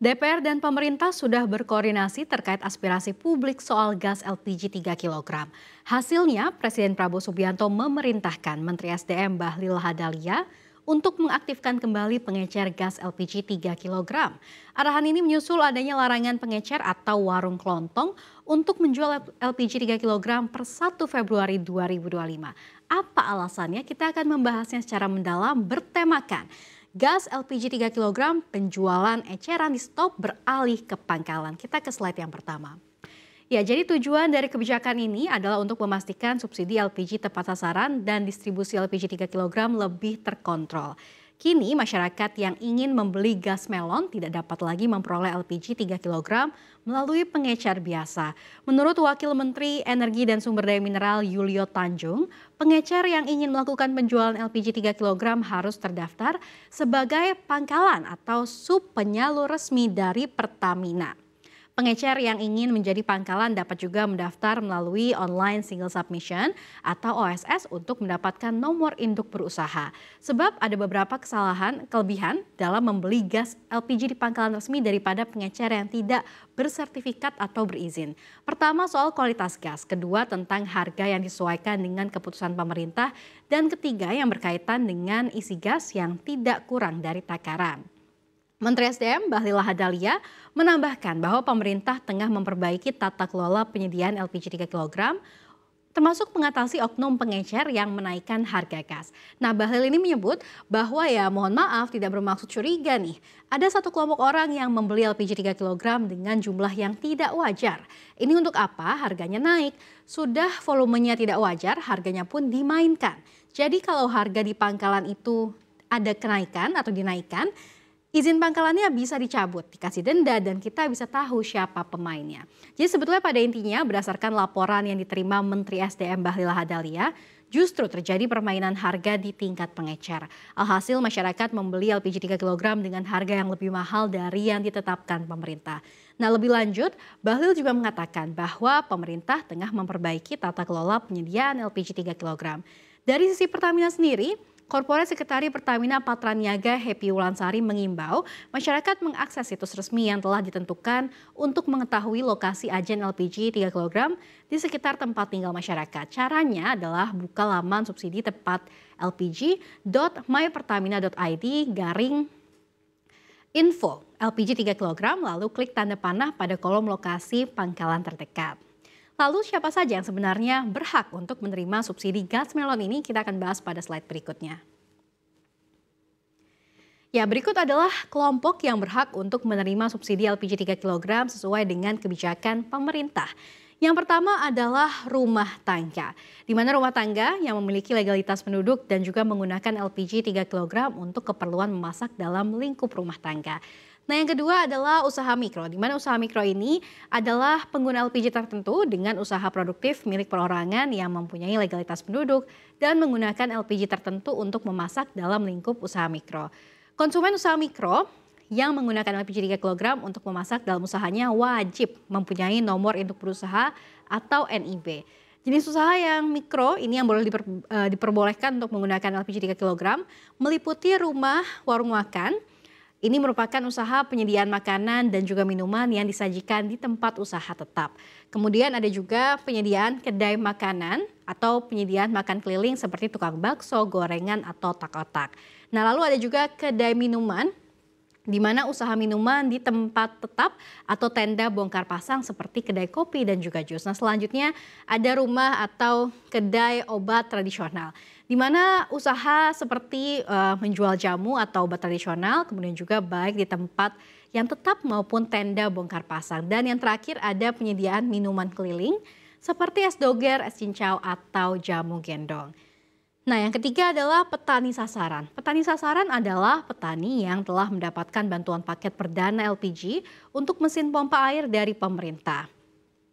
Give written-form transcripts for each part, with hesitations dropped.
DPR dan pemerintah sudah berkoordinasi terkait aspirasi publik soal gas LPG 3 kg. Hasilnya, Presiden Prabowo Subianto memerintahkan Menteri SDM Bahlil Lahadalia untuk mengaktifkan kembali pengecer gas LPG 3 kg. Arahan ini menyusul adanya larangan pengecer atau warung kelontong untuk menjual LPG 3 kg per 1 Februari 2025. Apa alasannya? Kita akan membahasnya secara mendalam bertemakan gas LPG 3 kg penjualan eceran di stop beralih ke pangkalan. Kita ke slide yang pertama. Ya, jadi tujuan dari kebijakan ini adalah untuk memastikan subsidi LPG tepat sasaran dan distribusi LPG 3 kg lebih terkontrol. Kini masyarakat yang ingin membeli gas melon tidak dapat lagi memperoleh LPG 3 kg melalui pengecer biasa. Menurut Wakil Menteri Energi dan Sumber Daya Mineral Yulio Tanjung, pengecer yang ingin melakukan penjualan LPG 3 kg harus terdaftar sebagai pangkalan atau sub penyalur resmi dari Pertamina. Pengecer yang ingin menjadi pangkalan dapat juga mendaftar melalui online single submission atau OSS untuk mendapatkan nomor induk berusaha. Sebab ada beberapa kelebihan dalam membeli gas LPG di pangkalan resmi daripada pengecer yang tidak bersertifikat atau berizin. Pertama, soal kualitas gas. Kedua, tentang harga yang disesuaikan dengan keputusan pemerintah. Dan ketiga, yang berkaitan dengan isi gas yang tidak kurang dari takaran. Menteri SDM Bahlil Lahadalia menambahkan bahwa pemerintah tengah memperbaiki tata kelola penyediaan LPG 3 kg, termasuk mengatasi oknum pengecer yang menaikkan harga gas. Nah, Bahlil ini menyebut bahwa mohon maaf tidak bermaksud curiga nih. Ada satu kelompok orang yang membeli LPG 3 kg dengan jumlah yang tidak wajar. Ini untuk apa? Harganya naik. Sudah volumenya tidak wajar, harganya pun dimainkan. Jadi kalau harga di pangkalan itu ada kenaikan atau dinaikkan, izin pangkalannya bisa dicabut, dikasih denda, dan kita bisa tahu siapa pemainnya. Jadi sebetulnya pada intinya berdasarkan laporan yang diterima Menteri SDM Bahlil Lahadalia, justru terjadi permainan harga di tingkat pengecer. Alhasil masyarakat membeli LPG 3 kg dengan harga yang lebih mahal dari yang ditetapkan pemerintah. Nah, lebih lanjut, Bahlil juga mengatakan bahwa pemerintah tengah memperbaiki tata kelola penyediaan LPG 3 kg. Dari sisi Pertamina sendiri, Korporat Sekretari Pertamina Patraniaga Happy Wulansari mengimbau masyarakat mengakses situs resmi yang telah ditentukan untuk mengetahui lokasi agen LPG 3 kg di sekitar tempat tinggal masyarakat. Caranya adalah buka laman subsidi tepat lpg.mypertamina.id/info LPG 3 kg lalu klik tanda panah pada kolom lokasi pangkalan terdekat. Lalu siapa saja yang sebenarnya berhak untuk menerima subsidi gas melon ini? Kita akan bahas pada slide berikutnya. Ya, berikut adalah kelompok yang berhak untuk menerima subsidi LPG 3 kg sesuai dengan kebijakan pemerintah. Yang pertama adalah rumah tangga, di mana rumah tangga yang memiliki legalitas penduduk dan juga menggunakan LPG 3 kg untuk keperluan memasak dalam lingkup rumah tangga. Nah, yang kedua adalah usaha mikro, di mana usaha mikro ini adalah pengguna LPG tertentu dengan usaha produktif milik perorangan yang mempunyai legalitas penduduk dan menggunakan LPG tertentu untuk memasak dalam lingkup usaha mikro. Konsumen usaha mikro yang menggunakan LPG 3 kg untuk memasak dalam usahanya wajib mempunyai nomor induk berusaha atau NIB. Jenis usaha yang mikro ini yang boleh diperbolehkan untuk menggunakan LPG 3 kg meliputi rumah, warung makan. Ini merupakan usaha penyediaan makanan dan juga minuman yang disajikan di tempat usaha tetap. Kemudian ada juga penyediaan kedai makanan atau penyediaan makan keliling seperti tukang bakso, gorengan, atau tak-otak. Nah, lalu ada juga kedai minuman, di mana usaha minuman di tempat tetap atau tenda bongkar pasang seperti kedai kopi dan juga jus. Nah, selanjutnya ada rumah atau kedai obat tradisional, di mana usaha seperti menjual jamu atau obat tradisional, kemudian juga baik di tempat yang tetap maupun tenda bongkar pasang. Dan yang terakhir ada penyediaan minuman keliling seperti es doger, es cincau, atau jamu gendong. Nah, yang ketiga adalah petani sasaran. Petani sasaran adalah petani yang telah mendapatkan bantuan paket perdana LPG untuk mesin pompa air dari pemerintah.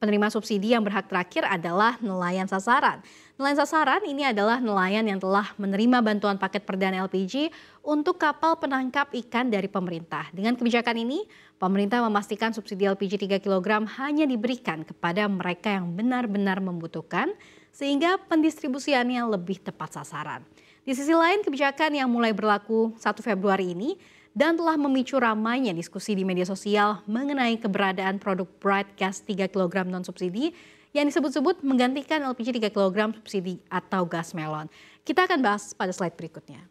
Penerima subsidi yang berhak terakhir adalah nelayan sasaran. Nelayan sasaran ini adalah nelayan yang telah menerima bantuan paket perdana LPG untuk kapal penangkap ikan dari pemerintah. Dengan kebijakan ini, pemerintah memastikan subsidi LPG 3 kg hanya diberikan kepada mereka yang benar-benar membutuhkan, sehingga pendistribusiannya lebih tepat sasaran. Di sisi lain, kebijakan yang mulai berlaku 1 Februari ini dan telah memicu ramainya diskusi di media sosial mengenai keberadaan produk Bright Gas 3 kg non-subsidi yang disebut-sebut menggantikan LPG 3 kg subsidi atau gas melon. Kita akan bahas pada slide berikutnya.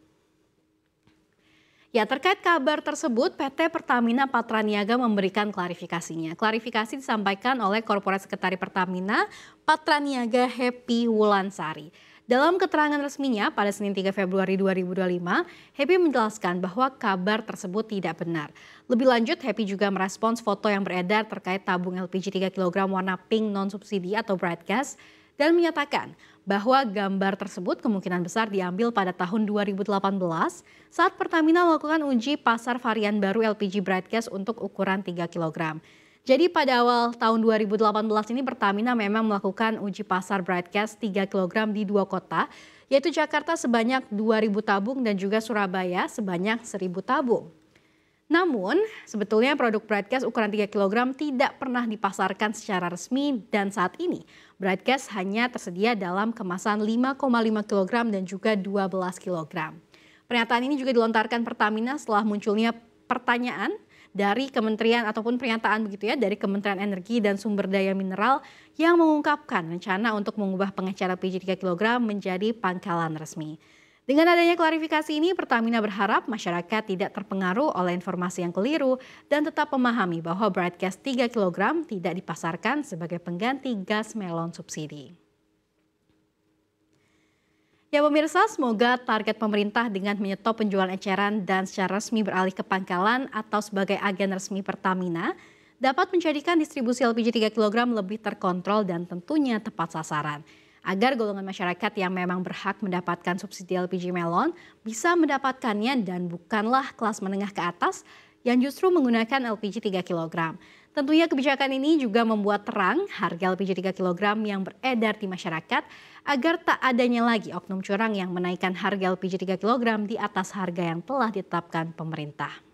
Ya, terkait kabar tersebut, PT Pertamina Patraniaga memberikan klarifikasinya. Klarifikasi disampaikan oleh Korporat Sekretari Pertamina, Patraniaga Happy Wulansari. Dalam keterangan resminya pada Senin 3 Februari 2025, Happy menjelaskan bahwa kabar tersebut tidak benar. Lebih lanjut, Happy juga merespons foto yang beredar terkait tabung LPG 3 kg warna pink non-subsidi atau bright gas dan menyatakan bahwa gambar tersebut kemungkinan besar diambil pada tahun 2018 saat Pertamina melakukan uji pasar varian baru LPG bright gas untuk ukuran 3 kg. Jadi pada awal tahun 2018 ini Pertamina memang melakukan uji pasar bright gas 3 kg di 2 kota, yaitu Jakarta sebanyak 2.000 tabung dan juga Surabaya sebanyak 1.000 tabung. Namun, sebetulnya produk bright gas ukuran 3 kg tidak pernah dipasarkan secara resmi dan saat ini bright gas hanya tersedia dalam kemasan 5,5 kg dan juga 12 kg. Pernyataan ini juga dilontarkan Pertamina setelah munculnya pertanyaan dari kementerian ataupun pernyataan begitu ya dari Kementerian Energi dan Sumber Daya Mineral yang mengungkapkan rencana untuk mengubah pengecer LPG 3 kg menjadi pangkalan resmi. Dengan adanya klarifikasi ini, Pertamina berharap masyarakat tidak terpengaruh oleh informasi yang keliru dan tetap memahami bahwa bright gas 3 kg tidak dipasarkan sebagai pengganti gas melon subsidi. Ya pemirsa, semoga target pemerintah dengan menyetop penjualan eceran dan secara resmi beralih ke pangkalan atau sebagai agen resmi Pertamina dapat menjadikan distribusi LPG 3 kg lebih terkontrol dan tentunya tepat sasaran. Agar golongan masyarakat yang memang berhak mendapatkan subsidi LPG melon bisa mendapatkannya dan bukanlah kelas menengah ke atas yang justru menggunakan LPG 3 kg. Tentunya kebijakan ini juga membuat terang harga LPG 3 kg yang beredar di masyarakat agar tak adanya lagi oknum curang yang menaikkan harga LPG 3 kg di atas harga yang telah ditetapkan pemerintah.